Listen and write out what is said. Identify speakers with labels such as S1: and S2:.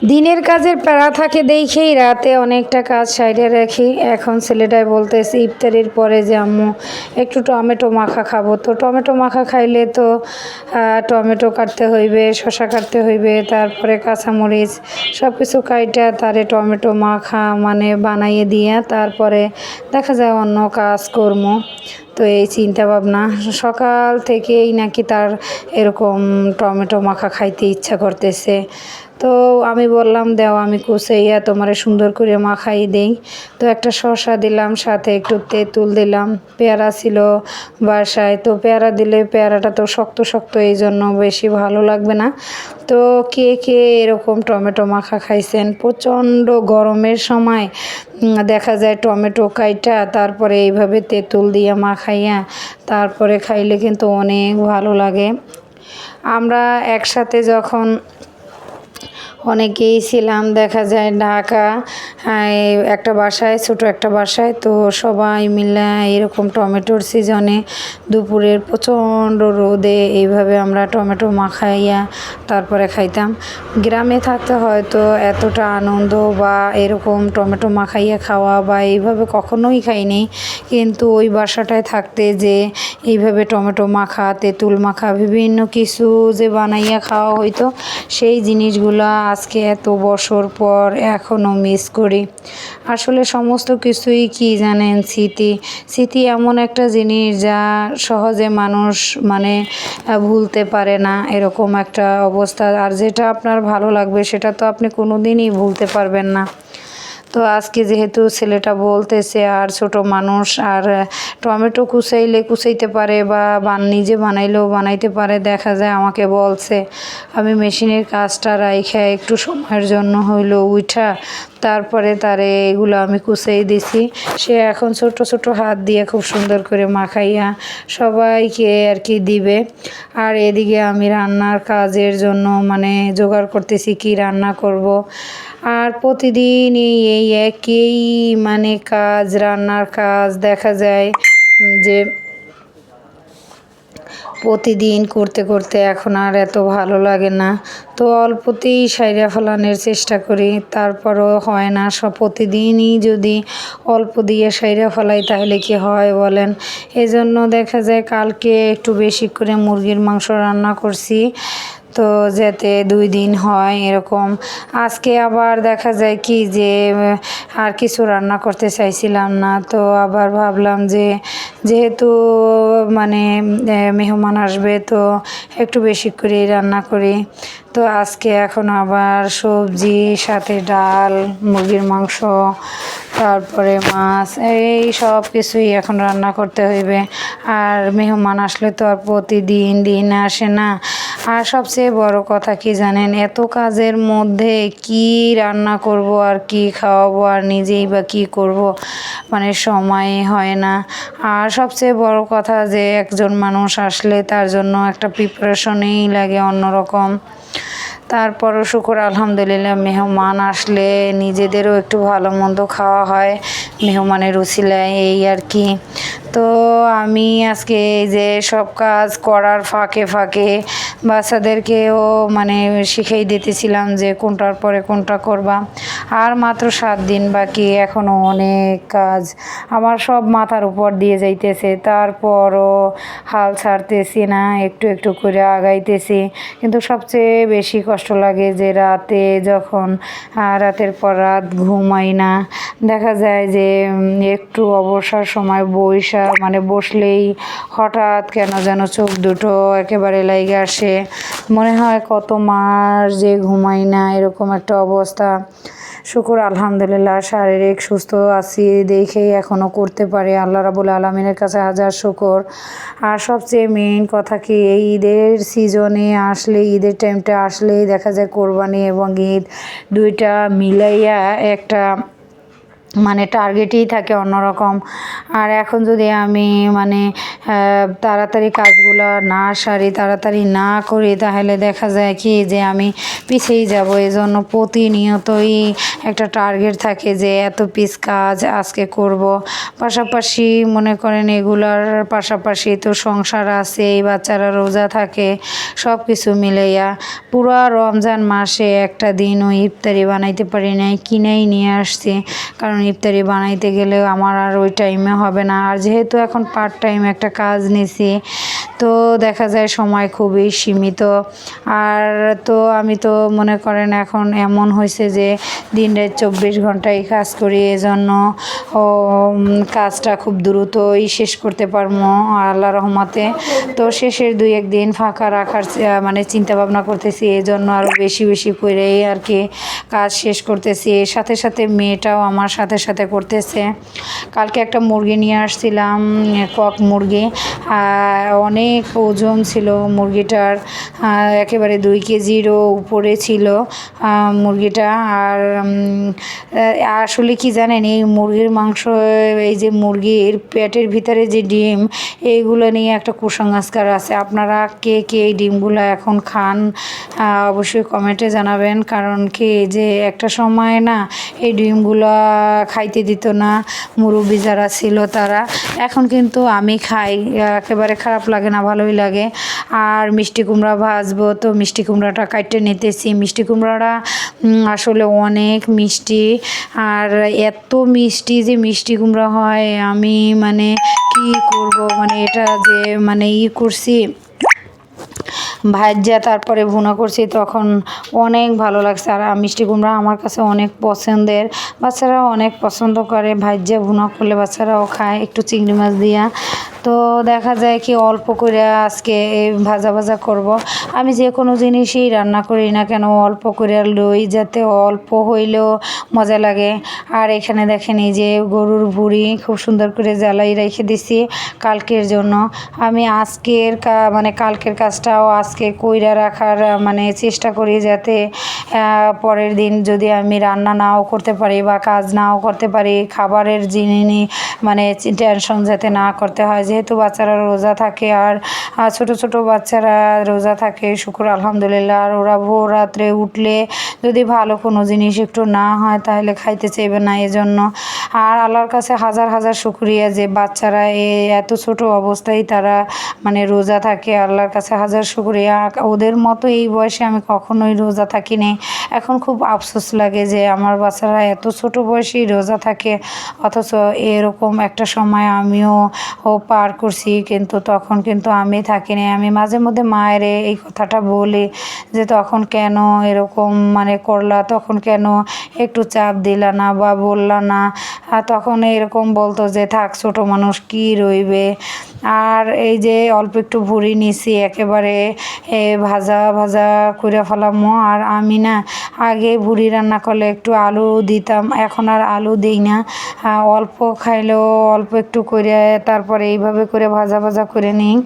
S1: দিনের কাজের প্যারা থাকে দেখেই রাতে অনেকটা কাজ সাইডে রাখি। এখন ছেলেটাই বলতেছে ইফতারির পরে যে আম্মু একটু টমেটো মাখা খাবো। তো টমেটো মাখা খাইলে তো টমেটো কাটতে হইবে, শসা কাটতে হইবে, তারপরে কাঁচামরিচ সব কিছু কাইটা তারে টমেটো মাখা মানে বানাইয়ে দিয়ে তারপরে দেখা যায় অন্য কাজ কর্ম। তো এই চিন্তা ভাবনা সকাল থেকেই নাকি তার এরকম টমেটো মাখা খাইতে ইচ্ছা করতেছে। তো আমি বললাম দেও আমি কুচাইয়া তোমারে সুন্দর করে মাখাই দেই। তো একটা শসা দিলাম, সাথে একটু তেঁতুল দিলাম, পেয়ারা ছিল বাসায়। তো পেয়ারা দিলে পেয়ারাটা তো শক্ত শক্ত, এই জন্য বেশি ভালো লাগবে না। তো কে কে এরকম টমেটো মাখা খাইছেন? প্রচণ্ড গরমের সময় দেখা যায় টমেটো কাইটা তারপরে এইভাবে তেঁতুল দিয়ে মাখাইয়া তারপরে খাইলে কিন্তু অনেক ভালো লাগে। আমরা একসাথে যখন অনেকেই ছিলাম, দেখা যায় ঢাকা একটা বাসায়, ছোট একটা বাসায়। তো সবাই মিলে এরকম টমেটোর সিজনে দুপুরের প্রচণ্ড রোদে এইভাবে আমরা টমেটো মাখাইয়া তারপরে খাইতাম। গ্রামে থাকতে হয়তো এতটা আনন্দ বা এরকম টমেটো মাখাইয়া খাওয়া বা এইভাবে কখনোই খাইনি, কিন্তু ওই বাসাটায় থাকতে যে এইভাবে টমেটো মাখা, তেঁতুল মাখা, বিভিন্ন কিছু যে বানাইয়া খাওয়া হইতো, সেই জিনিসগুলো আজকে এত বছর পর এখনও মিস করি। আসলে সমস্ত কিছুই কি জানেন, স্মৃতি। স্মৃতি এমন একটা জিনিস যা সহজে মানুষ মানে ভুলতে পারে না, এরকম একটা অবস্থা। আর যেটা আপনার ভালো লাগবে সেটা তো আপনি কোনো দিনই ভুলতে পারবেন না। তো আজকে যেহেতু ছেলেটা বলতেছে, আর ছোট মানুষ, আর টমেটো কুচাইলে কুচাইতে পারে বা নিজে বানাইলেও বানাইতে পারে, দেখা যায় আমাকে বলছে। আমি মেশিনের কাজটা রাইখা একটু সময়ের জন্য হইলো উঠা তারপরে তারে এগুলো আমি কুচাই দিছি। সে এখন ছোট ছোট হাত দিয়ে খুব সুন্দর করে মাখাইয়া সবাইকে আর কি দিবে। আর এদিকে আমি রান্নার কাজের জন্য মানে জোগাড় করতেছি কি রান্না করব। আর প্রতিদিন এই একই মানে কাজ, রান্নার কাজ দেখা যায় যে প্রতিদিন করতে করতে এখন আর এত ভালো লাগে না। তো অল্পতেই সাইরা ফেলানোর চেষ্টা করি, তারপরও হয় না। প্রতিদিনই যদি অল্প দিয়ে সাইরা ফেলাই তাহলে কি হয় বলেন? এজন্য দেখা যায় কালকে একটু বেশি করে মুরগির মাংস রান্না করছি, তো যাতে 2 দিন হয় এরকম। আজকে আবার দেখা যায় কি যে আর কিছু রান্না করতে চাইছিলাম না। তো আবার ভাবলাম যে যেহেতু মানে মেহমান আসবে, তো একটু বেশি করেই রান্না করি। তো আজকে এখন আবার সবজি, সাথে ডাল, মুরগির মাংস, তারপরে মাছ, এই সব কিছুই এখন রান্না করতে হইবে। আর মেহমান আসলে তো আর প্রতিদিন দিন আসে না। আর সবচেয়ে বড় কথা কি জানেন, এত কাজের মধ্যে কি রান্না করব আর কি খাওয়াবো আর নিজেই বা কি করব, মানে সময় হয় না। আর সবচেয়ে বড় কথা যে একজন মানুষ আসলে তার জন্য একটা প্রিপারেশনেই লাগে অন্যরকম। তারপরও শুকর আলহামদুলিল্লাহ, মেহমান আসলে নিজেদেরও একটু ভালো মন্দ খাওয়া হয় মেহমানের উছিলায়, এই আর কি। তো আমি আজকে এই যে সব কাজ করার ফাঁকে ফাঁকে বাচ্চাদেরকেও মানে শিখিয়ে দিতেছিলাম যে কোনটার পরে কোনটা করবা। আর মাত্র 7 দিন বাকি, এখনও অনেক কাজ আমার সব মাথার উপর দিয়ে যাইতেছে, তারপরও হাল ছাড়তেছি না, একটু একটু করে আগাইতেছি। কিন্তু সবচেয়ে বেশি কষ্ট লাগে যে রাতে যখন রাতের পর রাত ঘুমাই না, দেখা যায় যে একটু অবসর সময় মানে বসলেই হঠাৎ কেন যেন চোখ দুটো একেবারে লাইগা আসে, মনে হয় কত মাস যে ঘুমাই না, এরকম একটা অবস্থা। শুকর আলহামদুলিল্লাহ শারীরিক সুস্থ আছি দেখেই এখনও করতে পারি, আল্লাহ রাব্বুল আলামিনের কাছে হাজার শুকর। আর সবচেয়ে মেইন কথা কি, এই ঈদের সিজনে আসলে, ঈদের টাইমটা আসলেই দেখা যায় কোরবানি এবং ঈদ দুইটা মিলাইয়া একটা মানে টার্গেটই থাকে অন্যরকম। আর এখন যদি আমি মানে তাড়াতাড়ি কাজগুলো না সারি, তাড়াতাড়ি না করি, তাহলে দেখা যায় কি যে আমি পিছিয়ে যাব। এজন্য প্রতিনিয়তই একটা টার্গেট থাকে যে এত পিস কাজ আজকে করব। পাশাপাশি মনে করেন এগুলার পাশাপাশি তো সংসার আছে, এই বাচ্চারা রোজা থাকে, সব কিছু মিলাইয়া পুরা রমজান মাসে একটা দিনও ইফতারি বানাইতে পারি নাই, কিনেই নিয়ে আসছি। কারণ ইফতারি বানাইতে গেলে আমার আর ওই টাইমে হবে না। আর যেহেতু এখন পার্ট টাইম একটা কাজ নিছি, তো দেখা যায় সময় খুবই সীমিত। আর তো আমি তো মনে করেন এখন এমন হয়েছে যে দিন রাত 24 ঘন্টাই কাজ করি, এজন্য কাজটা খুব দ্রুতই শেষ করতে পারবো আল্লাহ রহমতে। তো শেষের 2-1 দিন ফাঁকা রাখার মানে চিন্তা ভাবনা করতেছি, এজন্য আরও বেশি বেশি করেই আর কি কাজ শেষ করতেছি। এর সাথে সাথে মেয়েটাও আমার সাথে সাথে করতেছে। কালকে একটা মুরগি নিয়ে আসছিলাম, কক মুরগি, অনেক ওজন ছিল মুরগিটার, একেবারে 2 কেজিরও উপরে ছিল মুরগিটা। আর আসলে কি জানেন, এই মুরগির মাংস, এই যে মুরগির পেটের ভিতরে যে ডিম, এইগুলো নিয়ে একটা কুসংস্কার আছে। আপনারা কে কে এই ডিমগুলো এখন খান অবশ্যই কমেন্টে জানাবেন। কারণ কি যে একটা সময় না এই ডিমগুলো খাইতে দিত না মুরব্বি যারা ছিল তারা। এখন কিন্তু আমি খাই, একেবারে খারাপ লাগে না, ভালোই লাগে। আর মিষ্টি কুমড়া ভাজবো, তো মিষ্টি কুমড়াটা কাটতে নিতেছি। মিষ্টি কুমড়াটা আসলে অনেক মিষ্টি, আর এত মিষ্টি যে মিষ্টি কুমড়া হয়, আমি মানে কি করব, মানে এটা যে মানে করছি ভাজ্যা, তারপরে ভুনা করছি, তখন অনেক ভালো লাগছে। আর মিষ্টি কুমড়া আমার কাছে অনেক পছন্দের, বাচ্চারাও অনেক পছন্দ করে। ভাজ্যা ভুনা করলে বাচ্চারাও খায় একটু চিংড়ি মাছ দিয়া। তো দেখা যায় কি অল্প করে আজকে ভাজা ভাজা করব। আমি যে কোনো জিনিসই রান্না করি না কেন অল্প করে লই, যাতে অল্প হইলেও মজা লাগে। আর এখানে দেখেন এই যে গরুর ভুঁড়ি খুব সুন্দর করে জ্বালাই রেখে দিছি কালকের জন্য। আমি আজকের মানে কালকের কাজটাও আজকে কইরা রাখার মানে চেষ্টা করি, যাতে পরের দিন যদি আমি রান্না নাও করতে পারি বা কাজ নাও করতে পারি, খাবারের জিনিস মানে টেনশন যাতে না করতে হয়। যেহেতু বাচ্চারা রোজা থাকে, আর ছোট ছোট বাচ্চারা রোজা থাকে, শুকর আলহামদুলিল্লাহ। আর ওরা ভোর রাত্রে উঠলে যদি ভালো কোনো জিনিস একটু না হয় তাহলে খাইতে চাইবে না, এজন্য। আর আল্লাহর কাছে হাজার হাজার শুকরিয়া যে বাচ্চারা এত ছোট অবস্থায় তারা মানে রোজা থাকে। আল্লাহর কাছে হাজার শুকরিয়া। ওদের মতো এই বয়সে আমি কখনোই রোজা থাকিনি। এখন খুব আফসোস লাগে যে আমার বাচ্চারা এত ছোট বয়সেই রোজা থাকে, অথচ এরকম একটা সময় আমিও পার করছি, কিন্তু তখন কিন্তু আমি থাকিনি। আমি মাঝে মধ্যে মায়ের এই কথাটা বলি যে তখন কেন এরকম মানে করলা, তখন কেন একটু চাপ দিলা না বা বললা না। তখন এরকম বলতো যে থাক, ছোট মানুষ কি রইবে। আর এই যে অল্প একটু ভুঁড়ি নিছি, একেবারে ভাজা ভাজা করে ফেলামো। আর আমি না আগে ভুঁড়ি রান্না করলে একটু আলু দিতাম, এখন আর আলু দিই না। অল্প খাইলেও অল্প একটু করে তারপরে এইভাবে করে ভাজা ভাজা করে নিই।